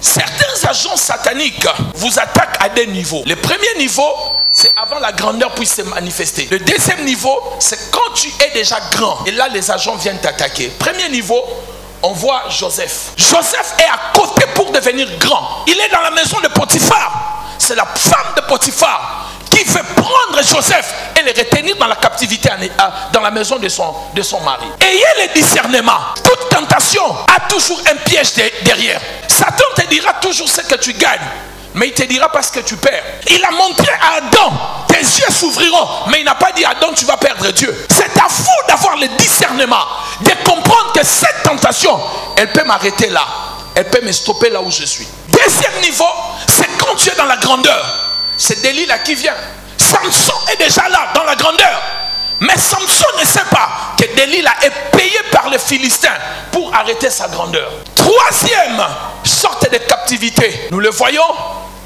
Certains agents sataniques vous attaquent à des niveaux. Le premier niveau, c'est avant la grandeur puisse se manifester. Le deuxième niveau, c'est quand tu es déjà grand. Et là, les agents viennent t'attaquer. Premier niveau, on voit Joseph. Joseph est à côté pour devenir grand. Il est dans la maison de Potiphar. C'est la femme de Potiphar qui veut prendre Joseph et le retenir dans la captivité, dans la maison de son mari. Ayez le discernement. Toute tentation a toujours un piège derrière. Satan te dira toujours ce que tu gagnes, mais il te dira pas ce que tu perds. Il a montré à Adam, tes yeux s'ouvriront, mais il n'a pas dit à Adam, tu vas perdre Dieu. C'est à vous d'avoir le discernement, de comprendre que cette tentation, elle peut m'arrêter là, elle peut me stopper là où je suis. Deuxième niveau, c'est quand tu es dans la grandeur. C'est Delilah qui vient. Samson est déjà là, dans la grandeur. Mais Samson ne sait pas que Delilah est payé par les Philistins pour arrêter sa grandeur. Troisième sorte de captivité. Nous le voyons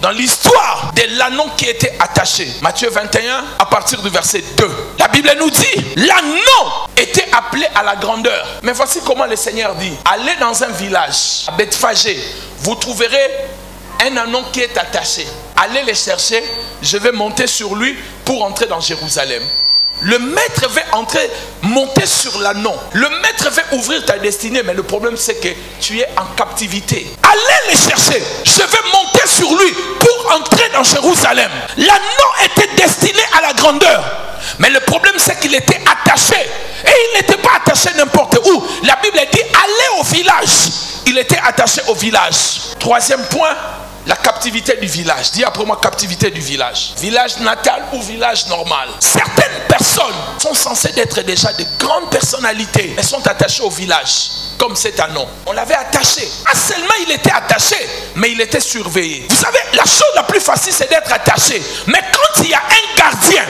dans l'histoire de l'anneau qui était attaché. Matthieu 21, à partir du verset 2. La Bible nous dit, l'anneau était appelé à la grandeur. Mais voici comment le Seigneur dit. Allez dans un village, à Bethphagée, vous trouverez un anneau qui est attaché. Allez le chercher, je vais monter sur lui pour entrer dans Jérusalem. Le maître veut monter sur l'anneau. Le maître veut ouvrir ta destinée, mais le problème c'est que tu es en captivité. Allez le chercher, je vais monter sur lui pour entrer dans Jérusalem. L'anneau était destiné à la grandeur, mais le problème c'est qu'il était attaché. Et il n'était pas attaché n'importe où. La Bible dit, allez au village. Il était attaché au village. Troisième point, la captivité du village. Dis après moi, captivité du village. Village natal ou village normal. Certaines personnes sont censées être déjà de grandes personnalités. Elles sont attachées au village. Comme cet anneau. On l'avait attaché. Ah, seulement il était attaché, mais il était surveillé. Vous savez, la chose la plus facile, c'est d'être attaché. Mais quand il y a un gardien,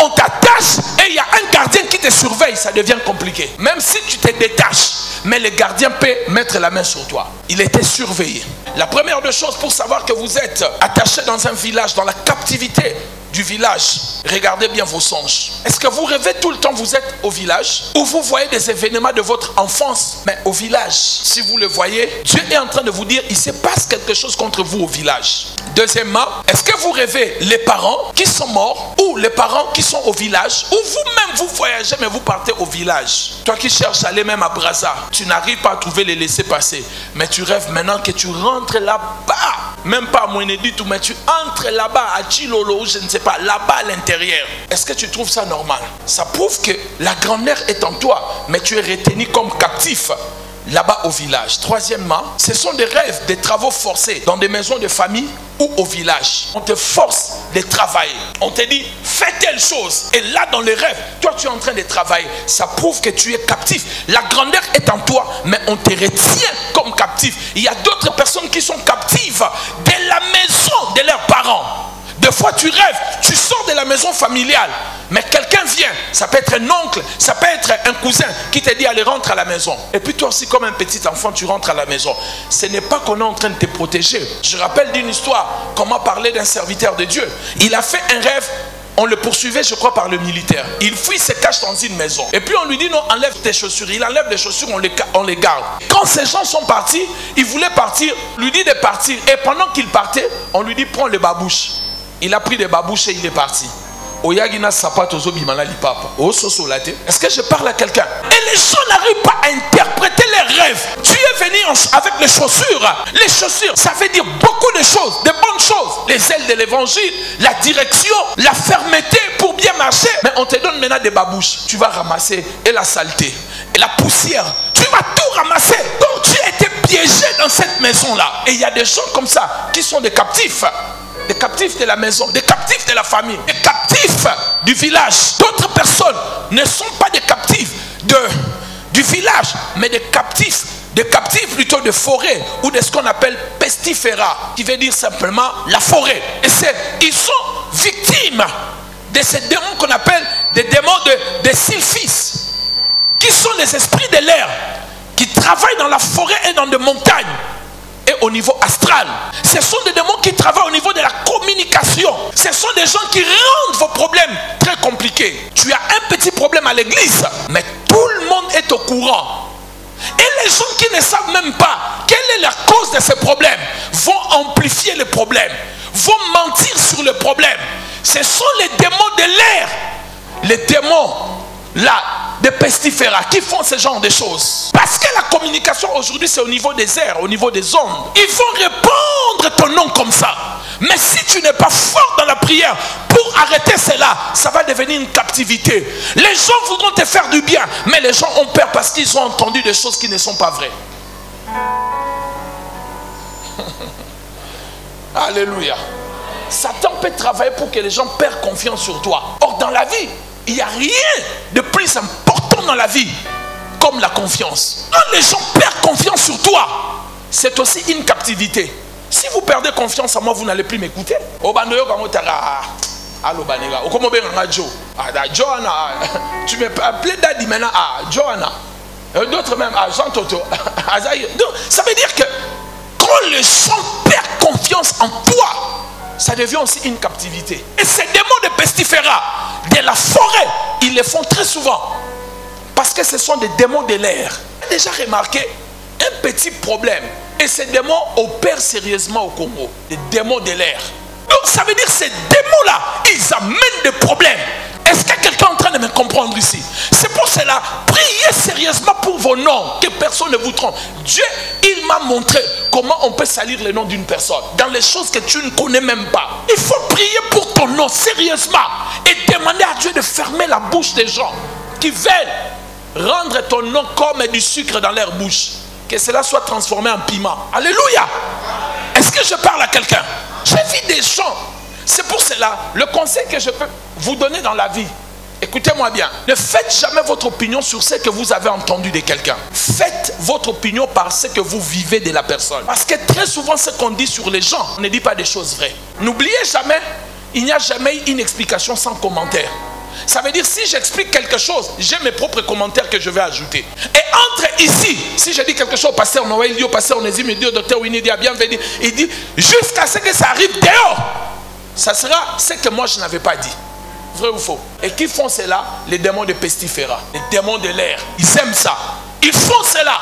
on t'attache et il y a un gardien qui te surveille, ça devient compliqué. Même si tu te détaches, mais le gardien peut mettre la main sur toi. Il était surveillé. La première des choses pour savoir que vous êtes attaché dans un village, dans la captivité du village, regardez bien vos songes. Est-ce que vous rêvez tout le temps vous êtes au village? Ou vous voyez des événements de votre enfance, mais au village? Si vous le voyez, Dieu est en train de vous dire, il se passe quelque chose contre vous au village. Deuxièmement, est-ce que vous rêvez les parents qui sont morts ou les parents qui sont au village? Ou vous-même vous voyagez mais vous partez au village? Toi qui cherches à aller même à Brazza, tu n'arrives pas à trouver les laisser passer, mais tu rêves maintenant que tu rentres là-bas, même pas à Mouenedi, mais tu entres là-bas à Chilolo, je ne sais pas, là-bas à l'intérieur. Est-ce que tu trouves ça normal? Ça prouve que la grandeur est en toi, mais tu es retenu comme captif là-bas au village. Troisièmement, ce sont des rêves, des travaux forcés dans des maisons de famille ou au village. On te force de travailler. On te dit, fais telle chose. Et là, dans les rêves, toi, tu es en train de travailler. Ça prouve que tu es captif. La grandeur est en toi, mais on te retient comme captif. Il y a d'autres personnes qui sont captives de la maison de leurs parents. Des fois tu rêves, tu sors de la maison familiale, mais quelqu'un vient, ça peut être un oncle, ça peut être un cousin qui te dit allez rentre à la maison. Et puis toi aussi comme un petit enfant tu rentres à la maison. Ce n'est pas qu'on est en train de te protéger. Je rappelle d'une histoire, comment parler d'un serviteur de Dieu. Il a fait un rêve, on le poursuivait je crois par le militaire. Il fuit, se cache dans une maison. Et puis on lui dit non, enlève tes chaussures. Il enlève les chaussures, on les garde. Quand ces gens sont partis, il voulait partir, lui dit de partir. Et pendant qu'il partait, on lui dit prends le babouche. Il a pris des babouches et il est parti. Est-ce que je parle à quelqu'un? Et les gens n'arrivent pas à interpréter les rêves. Tu es venu avec les chaussures. Les chaussures, ça veut dire beaucoup de choses, de bonnes choses. Les ailes de l'évangile, la direction, la fermeté pour bien marcher. Mais on te donne maintenant des babouches. Tu vas ramasser et la saleté, et la poussière. Tu vas tout ramasser. Donc tu as été piégé dans cette maison-là. Et il y a des gens comme ça qui sont des captifs. Des captifs de la maison, des captifs de la famille, des captifs du village. D'autres personnes ne sont pas des captifs du village, mais des captifs plutôt de forêt ou de ce qu'on appelle pestifera, qui veut dire simplement la forêt. Et ils sont victimes de ces démons qu'on appelle des démons de sylphis, qui sont les esprits de l'air, qui travaillent dans la forêt et dans des montagnes. Et au niveau astral, ce sont des démons qui travaillent au niveau de la communication. Ce sont des gens qui rendent vos problèmes très compliqués. Tu as un petit problème à l'église, mais tout le monde est au courant. Et les gens qui ne savent même pas quelle est la cause de ces problèmes vont problème, vont mentir sur le problème. Ce sont les démons de l'air, les démons là, des pestiférats qui font ce genre de choses. Parce que la communication aujourd'hui c'est au niveau des airs, au niveau des ondes. Ils vont répandre ton nom comme ça. Mais si tu n'es pas fort dans la prière pour arrêter cela, ça va devenir une captivité. Les gens voudront te faire du bien, mais les gens ont peur parce qu'ils ont entendu des choses qui ne sont pas vraies. Alléluia. Satan peut travailler pour que les gens perdent confiance sur toi. Or dans la vie, il n'y a rien de plus important dans la vie comme la confiance. Quand les gens perdent confiance sur toi, c'est aussi une captivité. Si vous perdez confiance en moi, vous n'allez plus m'écouter. Tu me appelles Daddy maintenant. Johanna. D'autres même. Jean Toto. Ça veut dire que quand les gens perdent confiance en toi, ça devient aussi une captivité. Et ces démons de pestiférats, de la forêt, ils le font très souvent. Parce que ce sont des démons de l'air. J'ai déjà remarqué un petit problème. Et ces démons opèrent sérieusement au Congo. Les démons de l'air. Donc ça veut dire que ces démons-là, ils amènent des problèmes. Est-ce que quelqu'un est en train de me comprendre ici? C'est pour cela, priez sérieusement pour vos noms, que personne ne vous trompe. Dieu, il m'a montré comment on peut salir le nom d'une personne dans les choses que tu ne connais même pas. Il faut prier pour ton nom sérieusement et demander à Dieu de fermer la bouche des gens qui veulent rendre ton nom comme du sucre dans leur bouche. Que cela soit transformé en piment. Alléluia. Est-ce que je parle à quelqu'un? J'ai vu des gens. C'est pour cela, le conseil que je peux vous donner dans la vie, écoutez-moi bien, ne faites jamais votre opinion sur ce que vous avez entendu de quelqu'un. Faites votre opinion par ce que vous vivez de la personne. Parce que très souvent, ce qu'on dit sur les gens, on ne dit pas des choses vraies. N'oubliez jamais, il n'y a jamais une explication sans commentaire. Ça veut dire, si j'explique quelque chose, j'ai mes propres commentaires que je vais ajouter. Et entre ici, si je dis quelque chose, pasteur Noël dit au pasteur Onésime, il dit au docteur Winnie, dit à bienvenue, il dit, jusqu'à ce que ça arrive dehors, ça sera ce que moi je n'avais pas dit. Vrai ou faux? Et qui font cela? Les démons de pestiférats, les démons de l'air. Ils aiment ça. Ils font cela.